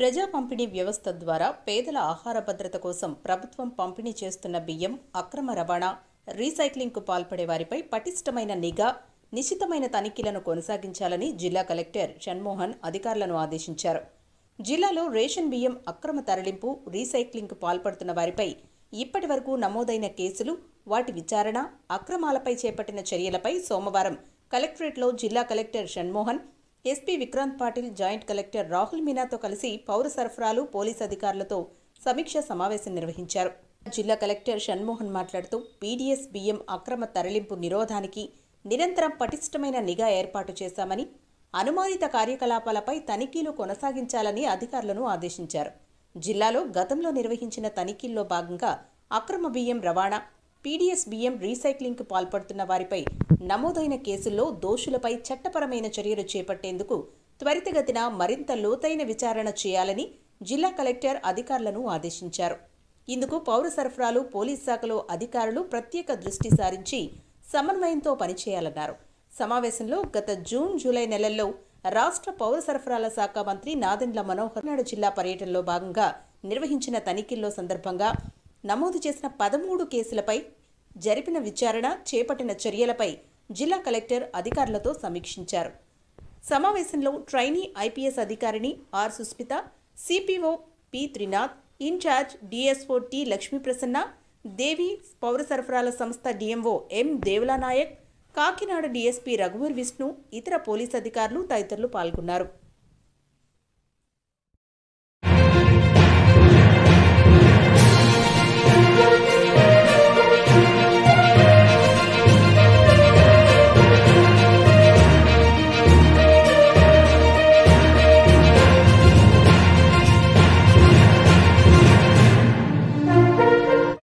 ప్రజా పంపిణీ వ్యవస్థ ద్వారా పేదల ఆహార భద్రత కోసం ప్రభుత్వం పంపిణీ చేస్తున్న బియ్యం అక్రమ రవాణా, రీసైక్లింగ్కు పాల్పడే వారిపై పటిష్టమైన నిఘా, నిశితమైన తనిఖీలను కొనసాగించాలని జిల్లా కలెక్టర్ షణ్మోహన్ అధికారులను ఆదేశించారు. జిల్లాలో రేషన్ బియ్యం అక్రమ తరలింపు, రీసైక్లింగ్కు పాల్పడుతున్న వారిపై ఇప్పటి వరకు నమోదైన కేసులు, వాటి విచారణ, అక్రమాలపై చేపట్టిన చర్యలపై సోమవారం కలెక్టరేట్లో జిల్లా collector Shanmohan, SP Vikrant Patil, joint collector Rahul మీనాతో కలిసి పౌర సరఫరాలు, పోలీసు అధికారులతో సమీక్ష సమావేశం నిర్వహించారు. జిల్లా కలెక్టర్ షణ్మోహన్ మాట్లాడుతూ పీడీఎస్ బియ్యం అక్రమ తరలింపు నిరోధానికి నిరంతరం పటిష్టమైన నిఘా ఏర్పాటు చేశామని, అనుమానిత కార్యకలాపాలపై తనిఖీలు కొనసాగించాలని అధికారులను ఆదేశించారు. జిల్లాలో గతంలో నిర్వహించిన తనిఖీల్లో భాగంగా అక్రమ బియ్యం రవాణా, పీడీఎస్ బియ్యం రీసైక్లింగ్కు పాల్పడుతున్న వారిపై నమోదైన కేసుల్లో దోషులపై చట్టపరమైన చర్యలు చేపట్టేందుకు త్వరితగతిన మరింత లోతైన విచారణ చేయాలని జిల్లా కలెక్టర్ అధికారులను ఆదేశించారు. ఇందుకు పౌర సరఫరాలు, పోలీస్ శాఖలో అధికారులు ప్రత్యేక దృష్టి సారించి సమన్వయంతో పనిచేయాలన్నారు. సమావేశంలో గత జూన్, జూలై నెలల్లో రాష్ట్ర పౌర సరఫరాల శాఖ మంత్రి నాదెండ్ల మనోహర్ నాయుడు జిల్లా పర్యటనలో భాగంగా నిర్వహించిన తనిఖీల్లో సందర్భంగా నమోదు చేసిన 13 కేసులపై జరిపిన విచారణ, చేపట్టిన చర్యలపై జిల్లా కలెక్టర్ అధికారులతో సమీక్షించారు. సమావేశంలో ట్రైనీ ఐపీఎస్ అధికారిని R Sushmita, CPO P Trinath, incharge DSO T Lakshmiprasanna, Devi, పౌర సరఫరాల సంస్థ DMO M Devala Nayak, Kakinada DSP రఘువీర్ విష్ణు, ఇతర పోలీస్ అధికారులు తదితరులు పాల్గొన్నారు.